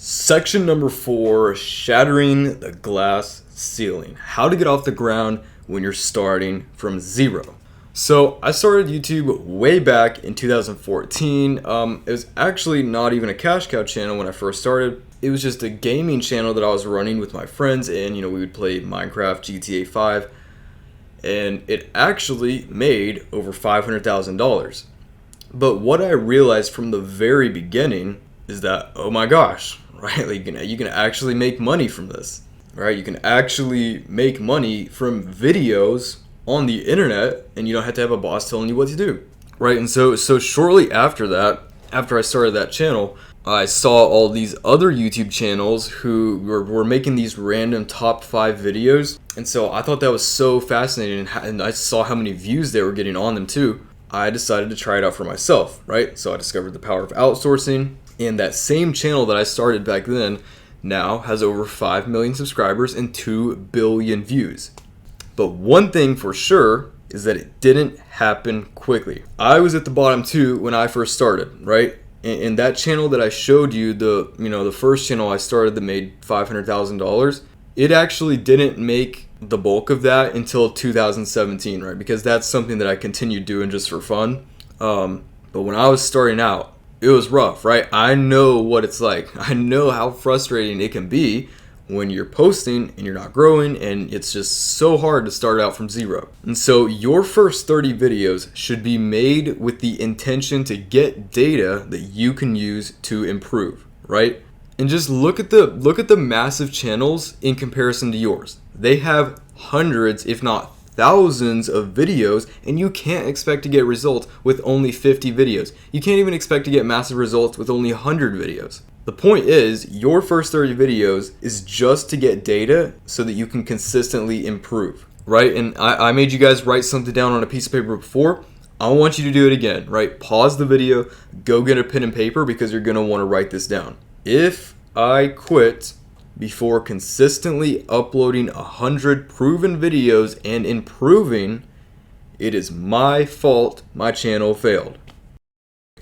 Section number 4, shattering the glass ceiling. How to get off the ground when you're starting from zero. So I started YouTube way back in 2014. It was actually not even a cash cow channel when I first started. It was just a gaming channel that I was running with my friends, and we would play Minecraft, GTA 5, and it actually made over $500,000. But what I realized from the very beginning is that, oh my gosh, right? Like you can actually make money from this, right? You can actually make money from videos on the internet, and you don't have to have a boss telling you what to do, right? And so shortly after that, after I started that channel, I saw all these other YouTube channels who were making these random top 5 videos, and so I thought that was so fascinating, and I saw how many views they were getting on them too. I decided to try it out for myself, right? So I discovered the power of outsourcing. And that same channel that I started back then now has over 5 million subscribers and 2 billion views. But one thing for sure is that it didn't happen quickly. I was at the bottom too when I first started, right? And that channel that I showed you, the first channel I started that made $500,000, it actually didn't make the bulk of that until 2017, right? Because that's something that I continued doing just for fun. But when I was starting out, it was rough, right? I know what it's like. I know how frustrating it can be when you're posting and you're not growing, and it's just so hard to start out from zero. And so your first 30 videos should be made with the intention to get data that you can use to improve, right? And just look at the massive channels in comparison to yours. They have hundreds, if not thousands of videos, and you can't expect to get results with only 50 videos. You can't even expect to get massive results with only 100 videos. The point is, your first 30 videos is just to get data so that you can consistently improve, right? And I made you guys write something down on a piece of paper before. I want you to do it again, right? Pause the video, go get a pen and paper, because you're gonna want to write this down. If I quit before consistently uploading 100 proven videos and improving, it is my fault my channel failed.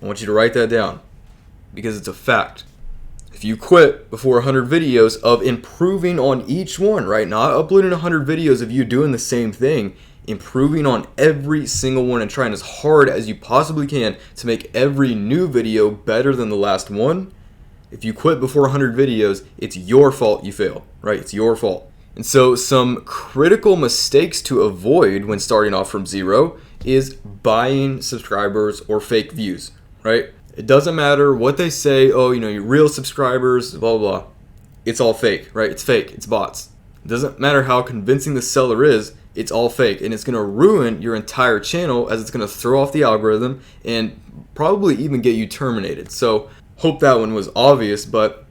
I want you to write that down, because it's a fact. If you quit before 100 videos of improving on each one, right? Not uploading 100 videos of you doing the same thing, improving on every single one and trying as hard as you possibly can to make every new video better than the last one. If you quit before 100 videos, it's your fault you failed, right? It's your fault. And so some critical mistakes to avoid when starting off from zero is buying subscribers or fake views, right? It doesn't matter what they say, oh, your real subscribers, blah, blah, blah. It's all fake, right? It's fake. It's bots. It doesn't matter how convincing the seller is, it's all fake. And it's going to ruin your entire channel, as it's going to throw off the algorithm and probably even get you terminated. So hope that one was obvious, but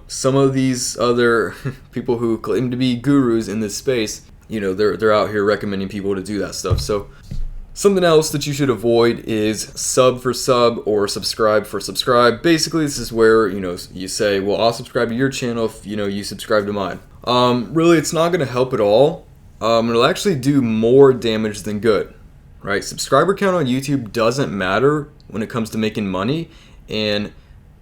some of these other people who claim to be gurus in this space, they're out here recommending people to do that stuff. So something else that you should avoid is sub for sub or subscribe for subscribe. Basically, this is where you say, well, I'll subscribe to your channel if you subscribe to mine. Really, it's not going to help at all. It'll actually do more damage than good, right? Subscriber count on YouTube doesn't matter when it comes to making money, and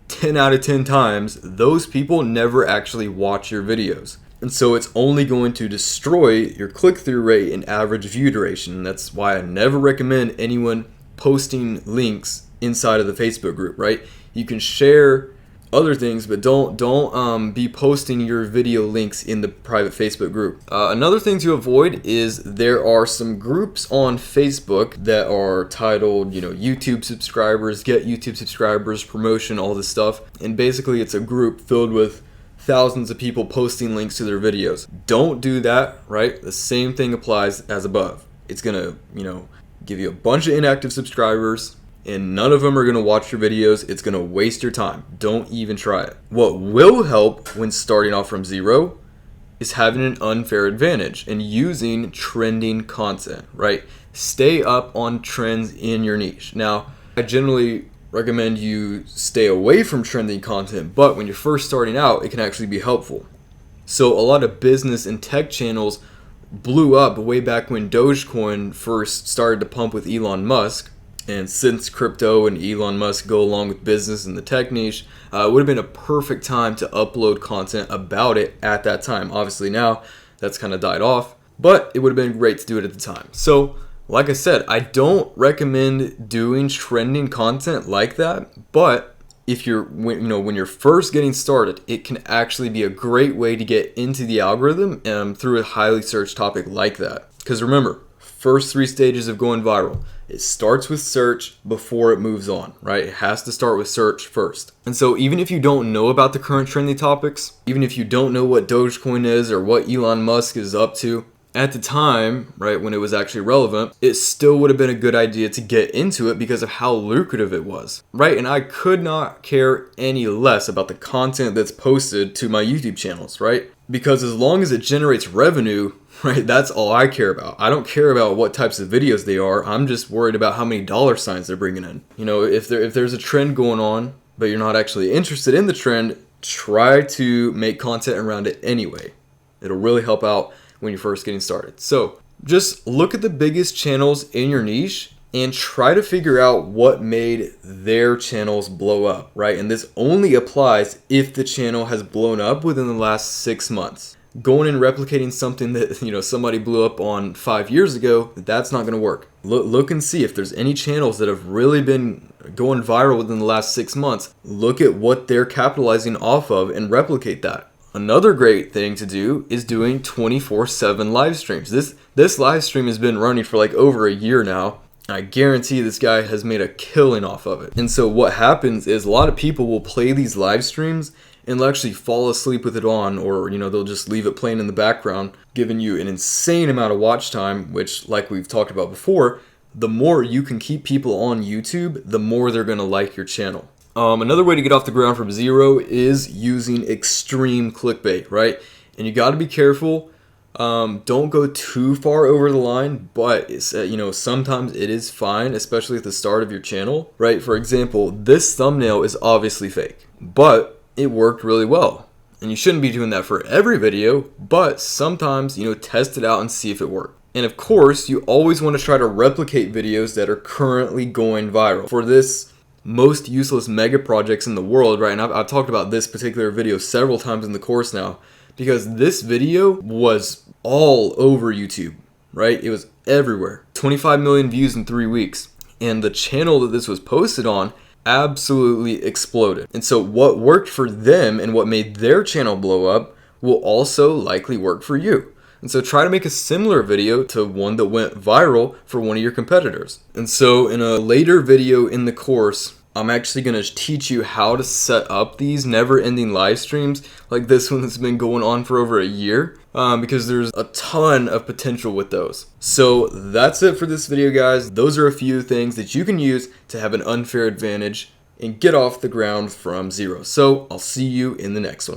10 out of 10 times, those people never actually watch your videos. And so it's only going to destroy your click-through rate and average view duration. And that's why I never recommend anyone posting links inside of the Facebook group, right? You can share other things, but don't be posting your video links in the private Facebook group. Another thing to avoid is there are some groups on Facebook that are titled, YouTube subscribers, get YouTube subscribers, promotion, all this stuff. And basically it's a group filled with thousands of people posting links to their videos. Don't do that, right? The same thing applies as above. It's gonna, give you a bunch of inactive subscribers, and none of them are going to watch your videos. It's going to waste your time. Don't even try it. What will help when starting off from zero is having an unfair advantage and using trending content, right? Stay up on trends in your niche. Now, I generally recommend you stay away from trending content, but when you're first starting out, it can actually be helpful. So a lot of business and tech channels blew up way back when Dogecoin first started to pump with Elon Musk. And since crypto and Elon Musk go along with business and the tech niche, it would have been a perfect time to upload content about it at that time. Obviously now that's kind of died off, but it would have been great to do it at the time. So like I said, I don't recommend doing trending content like that, but if you're when you're first getting started, it can actually be a great way to get into the algorithm through a highly searched topic like that. Because remember, first 3 stages of going viral. It starts with search before it moves on, right? It has to start with search first. And so even if you don't know about the current trendy topics, even if you don't know what Dogecoin is or what Elon Musk is up to, at the time, right, when it was actually relevant, it still would have been a good idea to get into it because of how lucrative it was, right? And I could not care any less about the content that's posted to my YouTube channels, right? Because as long as it generates revenue, right, that's all I care about. I don't care about what types of videos they are. I'm just worried about how many dollar signs they're bringing in. If there's a trend going on, but you're not actually interested in the trend, try to make content around it anyway. It'll really help out when you're first getting started. So just look at the biggest channels in your niche and try to figure out what made their channels blow up, right? And this only applies if the channel has blown up within the last 6 months. Going and replicating something that somebody blew up on 5 years ago, that's not going to work. Look and see if there's any channels that have really been going viral within the last 6 months. Look at what they're capitalizing off of and replicate that. Another great thing to do is doing 24/7 live streams. This live stream has been running for like over a year now. I guarantee this guy has made a killing off of it. And so what happens is a lot of people will play these live streams and they'll actually fall asleep with it on, or they'll just leave it playing in the background, giving you an insane amount of watch time, which, like we've talked about before, the more you can keep people on YouTube, the more they're going to like your channel. Another way to get off the ground from zero is using extreme clickbait, right? And you got to be careful. Don't go too far over the line, but it's, sometimes it is fine, especially at the start of your channel, right? For example, this thumbnail is obviously fake, but it worked really well. And you shouldn't be doing that for every video, but sometimes, test it out and see if it worked. And of course, you always want to try to replicate videos that are currently going viral. For this most useless mega projects in the world, right? And I've talked about this particular video several times in the course now, because this video was all over YouTube, right? It was everywhere. 25 million views in 3 weeks. And the channel that this was posted on absolutely exploded. And so what worked for them and what made their channel blow up will also likely work for you. And so try to make a similar video to one that went viral for one of your competitors. And so in a later video in the course, I'm actually going to teach you how to set up these never-ending live streams like this one that's been going on for over a year, because there's a ton of potential with those. So that's it for this video, guys. Those are a few things that you can use to have an unfair advantage and get off the ground from zero. So I'll see you in the next one.